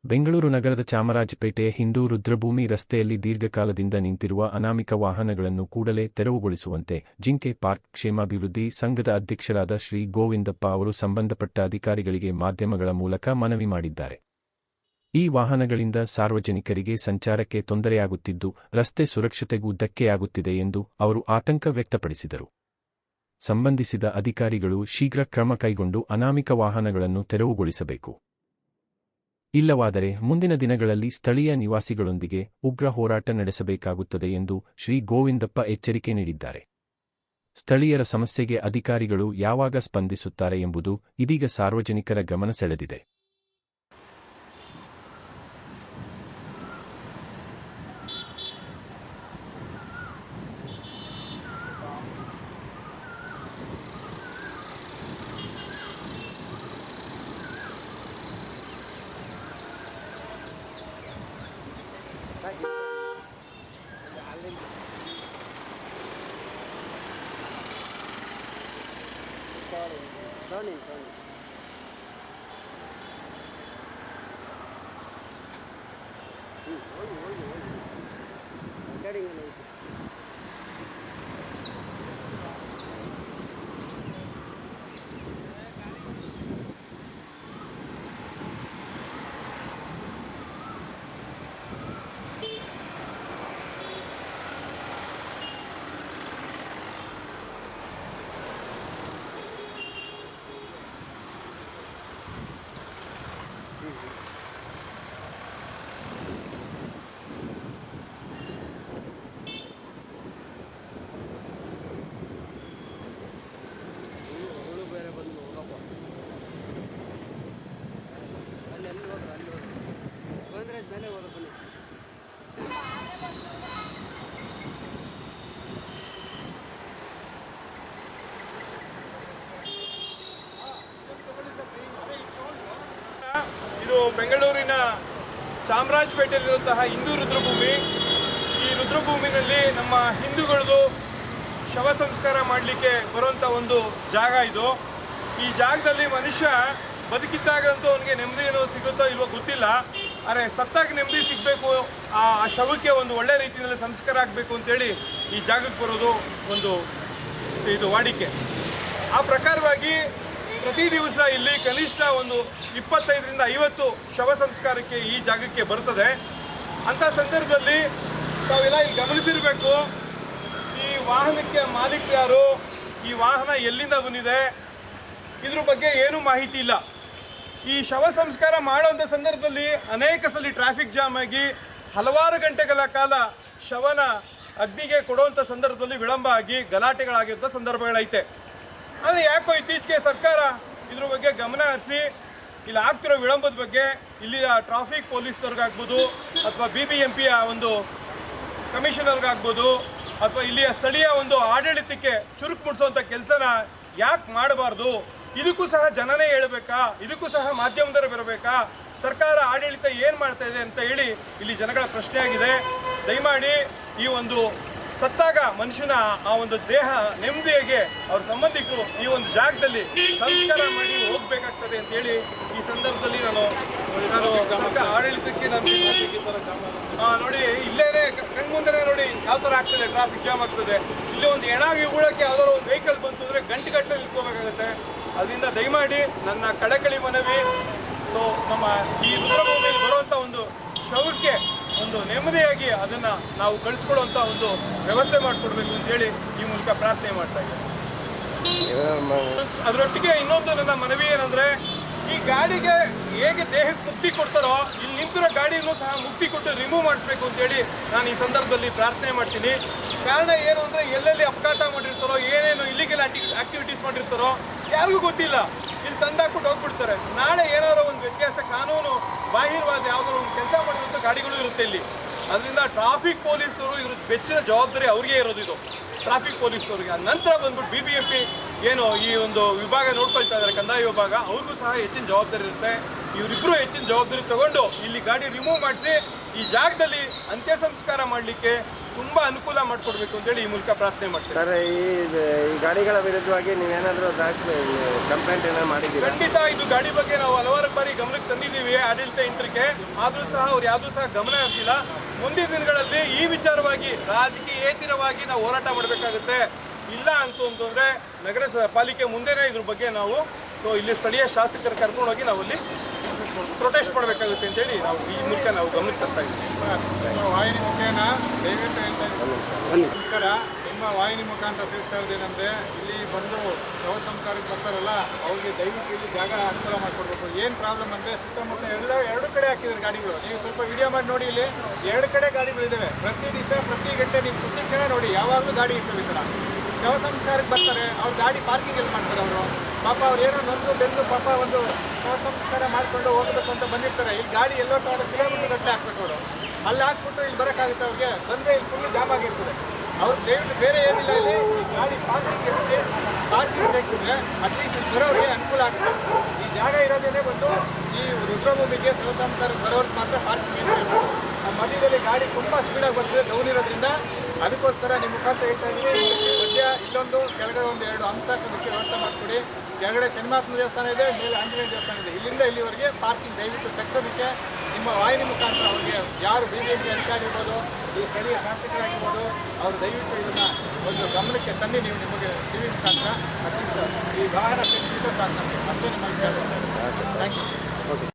ಬೆಂಗಳೂರು ನಗರದ ಚಾಮರಾಜಪೇಟೆಯ ಹಿಂದೂ ರುದ್ರಭೂಮಿ ರಸ್ತೆಯಲ್ಲಿ ದೀರ್ಘಕಾಲದಿಂದ ನಿಂತಿರುವ ಅನಾಮಿಕ ವಾಹನಗಳನ್ನು ಕೂಡಲೇ ತೆರವುಗೊಳಿಸುವಂತೆ ಜಿಂಕೆ ಪಾರ್ಕ್ ಕ್ಷೇಮಾಭಿವೃದ್ಧಿ ಸಂಘದ ಅಧ್ಯಕ್ಷರಾದ ಶ್ರೀ ಗೋವಿಂದಪ್ಪ ಅವರು ಸಂಬಂಧಪಟ್ಟ ಅಧಿಕಾರಿಗಳಿಗೆ ಮಾಧ್ಯಮಗಳ ಮೂಲಕ ಮನವಿ ಮಾಡಿದ್ದಾರೆ. ಈ ವಾಹನಗಳಿಂದ ಸಾರ್ವಜನಿಕರಿಗೆ ಸಂಚಾರಕ್ಕೆ ತೊಂದರೆಯಾಗುತ್ತಿದ್ದು, ರಸ್ತೆ ಸುರಕ್ಷತೆಗೂ ಧಕ್ಕೆಯಾಗುತ್ತಿದೆ ಎಂದು ಅವರು ಆತಂಕ ವ್ಯಕ್ತಪಡಿಸಿದರು. ಸಂಬಂಧಿಸಿದ ಅಧಿಕಾರಿಗಳು ಶೀಘ್ರ ಕ್ರಮ ಕೈಗೊಂಡು ಅನಾಮಿಕ ವಾಹನಗಳನ್ನು ತೆರವುಗೊಳಿಸಬೇಕು. ಇಲ್ಲವಾದರೆ ಮುಂದಿನ ದಿನಗಳಲ್ಲಿ ಸ್ಥಳೀಯ ನಿವಾಸಿಗಳೊಂದಿಗೆ ಉಗ್ರ ಹೋರಾಟ ನಡೆಸಬೇಕಾಗುತ್ತದೆ ಎಂದು ಶ್ರೀ ಗೋವಿಂದಪ್ಪ ಎಚ್ಚರಿಕೆ ನೀಡಿದ್ದಾರೆ. ಸ್ಥಳೀಯರ ಸಮಸ್ಯೆಗೆ ಅಧಿಕಾರಿಗಳು ಯಾವಾಗ ಸ್ಪಂದಿಸುತ್ತಾರೆ ಎಂಬುದು ಇದೀಗ ಸಾರ್ವಜನಿಕರ ಗಮನ ಸೆಳೆದಿದೆ. Turning. ಇದು ಬೆಂಗಳೂರಿನ ಚಾಮರಾಜಪೇಟೆಯಲ್ಲಿರುವಂತಹ ಹಿಂದೂ ರುದ್ರಭೂಮಿ. ಈ ರುದ್ರಭೂಮಿನಲ್ಲಿ ನಮ್ಮ ಹಿಂದೂಗಳದು ಶವ ಸಂಸ್ಕಾರ ಮಾಡಲಿಕ್ಕೆ ಬರುವಂಥ ಒಂದು ಜಾಗ ಇದು. ಈ ಜಾಗದಲ್ಲಿ ಮನುಷ್ಯ ಬದುಕಿದ್ದಾಗಂತೂ ಅವನಿಗೆ ನೆಮ್ಮದಿ ಏನೋ ಸಿಗುತ್ತೋ ಇಲ್ವೋ ಗೊತ್ತಿಲ್ಲ, ಆದರೆ ಸತ್ತಾಗ ನೆಮ್ಮದಿ ಸಿಗಬೇಕು, ಆ ಶವಕ್ಕೆ ಒಂದು ಒಳ್ಳೆ ರೀತಿಯಲ್ಲಿ ಸಂಸ್ಕಾರ ಆಗಬೇಕು ಅಂತೇಳಿ ಈ ಜಾಗಕ್ಕೆ ಬರೋದು ಒಂದು ಇದು ವಾಡಿಕೆ. ಆ ಪ್ರಕಾರವಾಗಿ ಪ್ರತಿ ದಿವಸ ಇಲ್ಲಿ ಕನಿಷ್ಠ ಒಂದು 25ರಿಂದ 50 ಶವ ಸಂಸ್ಕಾರಕ್ಕೆ ಈ ಜಾಗಕ್ಕೆ ಬರ್ತದೆ. ಅಂಥ ಸಂದರ್ಭದಲ್ಲಿ ತಾವೆಲ್ಲ ಇಲ್ಲಿ ಗಮನಿಸಿರಬೇಕು, ಈ ವಾಹನಕ್ಕೆ ಮಾಲೀಕರು ಯಾರು, ಈ ವಾಹನ ಎಲ್ಲಿಂದ ಬಂದಿದೆ, ಇದ್ರ ಬಗ್ಗೆ ಏನೂ ಮಾಹಿತಿ ಇಲ್ಲ. ಈ ಶವ ಸಂಸ್ಕಾರ ಮಾಡುವಂಥ ಸಂದರ್ಭದಲ್ಲಿ ಅನೇಕ ಸಲ ಟ್ರಾಫಿಕ್ ಜಾಮ್ ಆಗಿ ಹಲವಾರು ಗಂಟೆಗಳ ಕಾಲ ಶವನ ಅಗ್ನಿಗೆ ಕೊಡುವಂಥ ಸಂದರ್ಭದಲ್ಲಿ ವಿಳಂಬ ಆಗಿ ಗಲಾಟೆಗಳಾಗಿರೋ ಸಂದರ್ಭಗಳೈತೆ. ಆದರೆ ಯಾಕೋ ಇತ್ತೀಚೆಗೆ ಸರ್ಕಾರ ಇದ್ರ ಬಗ್ಗೆ ಗಮನ ಹರಿಸಿ ಇಲ್ಲಿ ಆಗ್ತಿರೋ ವಿಳಂಬದ ಬಗ್ಗೆ ಇಲ್ಲಿಯ ಟ್ರಾಫಿಕ್ ಪೊಲೀಸ್ನವ್ರಿಗಾಗ್ಬೋದು ಅಥವಾ BBMPಯ ಒಂದು ಕಮಿಷನರ್ಗಾಗ್ಬೋದು ಅಥವಾ ಇಲ್ಲಿಯ ಸ್ಥಳೀಯ ಒಂದು ಆಡಳಿತಕ್ಕೆ ಚುರುಕು ಮುಡಿಸುವಂಥ ಕೆಲಸನ ಯಾಕೆ ಮಾಡಬಾರ್ದು, ಇದಕ್ಕೂ ಸಹ ಜನನೇ ಹೇಳಬೇಕಾ, ಇದಕ್ಕೂ ಸಹ ಮಾಧ್ಯಮದವರು ಬರಬೇಕಾ, ಸರ್ಕಾರ ಆಡಳಿತ ಏನು ಮಾಡ್ತಾ ಇದೆ ಅಂತ ಹೇಳಿ ಇಲ್ಲಿ ಜನಗಳ ಪ್ರಶ್ನೆ ಆಗಿದೆ. ದಯಮಾಡಿ ಈ ಒಂದು ಸತ್ತಾಗ ಮನುಷ್ಯನ ಆ ಒಂದು ದೇಹ ನೆಮ್ಮದಿಯಾಗಿ ಅವ್ರ ಸಂಬಂಧಿಕರು ಈ ಒಂದು ಜಾಗದಲ್ಲಿ ಸಂಸ್ಕಾರ ಮಾಡಿ ಹೋಗ್ಬೇಕಾಗ್ತದೆ ಅಂತೇಳಿ ಈ ಸಂದರ್ಭದಲ್ಲಿ ನಾನು ಆಡಳಿತಕ್ಕೆ ನೋಡಿ, ಇಲ್ಲೇನೆ ಕಣ್ಮುಂದೆ ನೋಡಿ ಯಾವ ಥರ ಆಗ್ತದೆ, ಟ್ರಾಫಿಕ್ ಜಾಮ್ ಆಗ್ತದೆ. ಇಲ್ಲಿ ಒಂದು ಹೆಣಾಗಿ ಉಳಕ್ಕೆ ಯಾವ್ದಾದ್ರು ಒಂದು ವೆಹಿಕಲ್ ಬಂತು ಅಂದರೆ ಗಂಟೆಗಟ್ಟಲೆ ನಿಂತ್ಕೋಬೇಕಾಗತ್ತೆ. ಅದರಿಂದ ದಯಮಾಡಿ ನನ್ನ ಕಳಕಳಿ ಮನವಿ, ಸೊ ನಮ್ಮ ಈ ರುದ್ರಭೂಮಿಯಲ್ಲಿ ಬರುವಂಥ ಒಂದು ಶವಕ್ಕೆ ಒಂದು ನೆಮ್ಮದಿಯಾಗಿ ಅದನ್ನು ನಾವು ಕಳಿಸ್ಕೊಳ್ಳುವಂಥ ಒಂದು ವ್ಯವಸ್ಥೆ ಮಾಡಿಕೊಡ್ಬೇಕು ಅಂತೇಳಿ ಈ ಮೂಲಕ ಪ್ರಾರ್ಥನೆ ಮಾಡ್ತಾ ಇದ್ದೀನಿ. ಅದರೊಟ್ಟಿಗೆ ಇನ್ನೊಂದು ನನ್ನ ಮನವಿ ಏನಂದರೆ, ಈ ಗಾಡಿಗೆ ಹೇಗೆ ದೇಹಕ್ಕೆ ಮುಕ್ತಿ ಕೊಡ್ತಾರೋ ಇಲ್ಲಿ ನಿಂತಿರೋ ಗಾಡಿನೂ ಸಹ ಮುಕ್ತಿ ಕೊಟ್ಟು ರಿಮೂವ್ ಮಾಡಿಸ್ಬೇಕು ಅಂತೇಳಿ ನಾನು ಈ ಸಂದರ್ಭದಲ್ಲಿ ಪ್ರಾರ್ಥನೆ ಮಾಡ್ತೀನಿ. ಕಾರಣ ಏನು ಅಂದರೆ, ಎಲ್ಲೆಲ್ಲಿ ಅಪಘಾತ ಮಾಡಿರ್ತಾರೋ, ಏನೇನು ಇಲ್ಲಿಗೆಲ್ಲ ಆಕ್ಟಿವಿಟೀಸ್ ಮಾಡಿರ್ತಾರೋ ಯಾರಿಗೂ ಗೊತ್ತಿಲ್ಲ, ಇಲ್ಲಿ ತಂದಾಕ್ಬಿಟ್ಟು ಹೋಗ್ಬಿಡ್ತಾರೆ. ನಾಳೆ ಏನಾದರೂ ಒಂದು ವ್ಯತ್ಯಾಸ, ಕಾನೂನು ಬಾಹಿರವಾದ ಯಾವುದೋ ಒಂದು ಕೆಲಸ ಮಾಡಿರುವಂಥ ಗಾಡಿಗಳು ಇರುತ್ತೆ ಇಲ್ಲಿ. ಅದರಿಂದ ಟ್ರಾಫಿಕ್ ಪೊಲೀಸ್ನವರು ಇದ್ರ ಹೆಚ್ಚಿನ ಜವಾಬ್ದಾರಿ ಅವ್ರಿಗೆ ಇರೋದು, ಇದು ಟ್ರಾಫಿಕ್ ಪೊಲೀಸ್ನವ್ರಿಗೆ. ನಂತರ ಬಂದ್ಬಿಟ್ಟು BBMP ಏನು ಈ ಒಂದು ವಿಭಾಗ ನೋಡ್ಕೊಳ್ತಾ ಇದ್ದಾರೆ, ಕಂದಾಯ ವಿಭಾಗ, ಅವ್ರಿಗೂ ಸಹ ಹೆಚ್ಚಿನ ಜವಾಬ್ದಾರಿ ಇರುತ್ತೆ. ಇವರಿಬ್ಬರು ಹೆಚ್ಚಿನ ಜವಾಬ್ದಾರಿ ತಗೊಂಡು ಇಲ್ಲಿ ಗಾಡಿ ರಿಮೂವ್ ಮಾಡಿಸಿ ಈ ಜಾಗದಲ್ಲಿ ಅಂತ್ಯ ಸಂಸ್ಕಾರ ಮಾಡಲಿಕ್ಕೆ ತುಂಬ ಅನುಕೂಲ ಮಾಡಿಕೊಡ್ಬೇಕು ಅಂತೇಳಿ ಈ ಮೂಲಕ ಪ್ರಾರ್ಥನೆ ಮಾಡ್ತೀನಿ. ಸರ್, ಈ ಗಾಡಿಗಳ ವಿರುದ್ಧವಾಗಿ ನೀವೇನಾದರೂ ಕಂಪ್ಲೇಂಟ್ ಏನಾದ್ರು ಮಾಡಿದ್ದೀರಾ? ಖಂಡಿತ ಇದು ಗಾಡಿ ಬಗ್ಗೆ ನಾವು ಹಲವಾರು ಬಾರಿ ಗಮನಕ್ಕೆ ತಂದಿದ್ದೀವಿ ಆಡಳಿತ ಯಂತ್ರಕ್ಕೆ, ಆದರೂ ಸಹ ಅವ್ರು ಯಾವುದೂ ಸಹ ಗಮನ ಹರಿಸಿಲ್ಲ. ಮುಂದಿನ ದಿನಗಳಲ್ಲಿ ಈ ವಿಚಾರವಾಗಿ ರಾಜಕೀಯೇತರವಾಗಿ ನಾವು ಹೋರಾಟ ಮಾಡಬೇಕಾಗುತ್ತೆ. ಇಲ್ಲ ಅಂತಂದ್ರೆ ನಗರ ಪಾಲಿಕೆ ಮುಂದೆನೇ ಇದ್ರ ಬಗ್ಗೆ ನಾವು ಇಲ್ಲಿ ಸ್ಥಳೀಯ ಶಾಸಕರು ಕರ್ಕೊಂಡೋಗಿ ನಾವು ಅಲ್ಲಿ ಪ್ರೊಟೆಸ್ಟ್ ಮಾಡಬೇಕಾಗುತ್ತೆ ಅಂತೇಳಿ ನಾವು ಈ ಮೂಲಕ ನಾವು ಗಮನಕ್ಕೆ ತರ್ತಾ ಇದ್ದೀವಿ. ವಾಹಿನಿ ಮುಖೇನ ದಯವಿಟ್ಟು ಹೇಳ್ತಾ ಇದ್ದೀನಿ, ನಮಸ್ಕಾರ. ನಿಮ್ಮ ವಾಹಿನಿ ಮುಖಾಂತರ ತಿಳಿಸ್ತಾ ಇದ್ದೇನೆಂದರೆ, ಇಲ್ಲಿ ಬಂದು ಶವ ಸಂಸ್ಕಾರಕ್ಕೆ ಬರ್ತಾರಲ್ಲ ಅವ್ರಿಗೆ ದಯವಿಟ್ಟು ಇಲ್ಲಿ ಜಾಗ ಅನುಕೂಲ ಮಾಡಿಕೊಡ್ಬೇಕು. ಏನು ಪ್ರಾಬ್ಲಮ್ ಅಂದರೆ ಸುತ್ತಮುತ್ತ ಎರಡು ಕಡೆ ಹಾಕಿದ್ದಾರೆ ಗಾಡಿಗಳು. ನೀವು ಸ್ವಲ್ಪ ವಿಡಿಯೋ ಮಾಡಿ ನೋಡಿ, ಇಲ್ಲಿ 2 ಕಡೆ ಗಾಡಿಗಳಿದ್ದಾವೆ. ಪ್ರತಿ ದಿವಸ ಪ್ರತಿ ಗಂಟೆ ನೀವು ಪ್ರತಿ ಕ್ಷಣ ನೋಡಿ, ಯಾವಾಗಲೂ ಗಾಡಿ ಇರ್ತವೆ. ಈ ಥರ ಶವ ಸಂಸ್ಕಾರಕ್ಕೆ ಬರ್ತಾರೆ, ಅವ್ರು ಗಾಡಿ ಪಾರ್ಕಿಂಗ್ ಎಲ್ಲಿ ಮಾಡ್ತಾರೆ ಅವರು? ಪಾಪ ಅವ್ರು ಏನೋ ನೊಂದು ಬೆಂದು ಪಾಪ ಒಂದು ಶವ ಸಂಸ್ಕಾರ ಮಾಡಿಕೊಂಡು ಹೋಗಬೇಕು ಅಂತ ಬಂದಿರ್ತಾರೆ. ಇಲ್ಲಿ ಗಾಡಿ ಎಲ್ಲೋ ತಗೊಂಡು ಕಿಲೋಮೀಟರ್ ಗಟ್ಟಲೆ ಹಾಕ್ಬೇಕು ಅವರು. ಅಲ್ಲಿ ಹಾಕ್ಬಿಟ್ಟು ಇಲ್ಲಿ ಬರೋಕ್ಕಾಗುತ್ತೆ ಅವ್ರಿಗೆ? ಬಂದರೆ ಇಲ್ಲಿ ಫುಲ್ ಜಾಮ್ ಆಗಿರ್ತದೆ. ಅವ್ರು ದಯವಿಟ್ಟು ಬೇರೆ ಏನಿಲ್ಲ, ಇಲ್ಲಿ ಈ ಗಾಡಿ ಪಾರ್ಕಿಂಗ್ ಎರಿಸಿ ಪಾರ್ಕಿಂಗ್ ತೆಗೆಸಿದ್ರೆ ಅಟ್ಲೀಸ್ಟ್ ಬರೋರಿಗೆ ಅನುಕೂಲ ಆಗುತ್ತೆ. ಈ ಜಾಗ ಇರೋದೇ ಬಂದು ಈ ರುದ್ರಭೂಮಿಗೆ ಶವ ಸಂಸ್ಕಾರಕ್ಕೆ ಬರೋರಿಗೆ ಮಾತ್ರ ಪಾರ್ಕಿಂಗ್ ಇರಬೇಕು. ನಮ್ಮ ಮಧ್ಯದಲ್ಲಿ ಗಾಡಿ ತುಂಬ ಸ್ಪೀಡಾಗಿ ಬರ್ತದೆ ಡೌನ್ ಇರೋದ್ರಿಂದ. ಅದಕ್ಕೋಸ್ಕರ ನಿಮ್ಮ ಮುಖಾಂತರ ಹೇಳ್ತಾ ಇದ್ದೀವಿ, ಮಧ್ಯ ಇಲ್ಲೊಂದು ಕೆಳಗಡೆ ಒಂದು 2 ಅಂಶ ಹಾಕೋದಕ್ಕೆ ವ್ಯವಸ್ಥೆ ಮಾಡಿಕೊಡಿ. ಕೆಳಗಡೆ ಶನಿಮಾತ್ಮ ದೇವಸ್ಥಾನ ಇದೆ, ಮೇಲೆ ಆಂಜನೇಯ ದೇವಸ್ಥಾನ ಇದೆ. ಇಲ್ಲಿಂದ ಇಲ್ಲಿವರೆಗೆ ಪಾರ್ಕಿಂಗ್ ದಯವಿಟ್ಟು ತೆಗೆಸೋದಕ್ಕೆ ನಿಮ್ಮ ವಾಹಿನಿ ಮುಖಾಂತರ ಅವ್ರಿಗೆ ಯಾರು BJP ಅಧಿಕಾರಿ ಇರ್ಬೋದು, ಈ ಸ್ಥಳೀಯ ಶಾಸಕರಾಗಿರ್ಬೋದು, ಅವರು ದಯವಿಟ್ಟು ಇದನ್ನು ಒಂದು ಗಮನಕ್ಕೆ ತನ್ನಿ. ನೀವು ನಿಮಗೆ TV ಮುಖಾಂತರ ಅಟ್ಲೀಸ್ಟ್ ಈ ವಾಹನ ತೆಗೆಸಿದ್ರೆ ಸಾಕು ನಮಗೆ, ಅಷ್ಟೇ ನಿಮಗೆ ಕೇಳ್ಬೋದು. Thank you.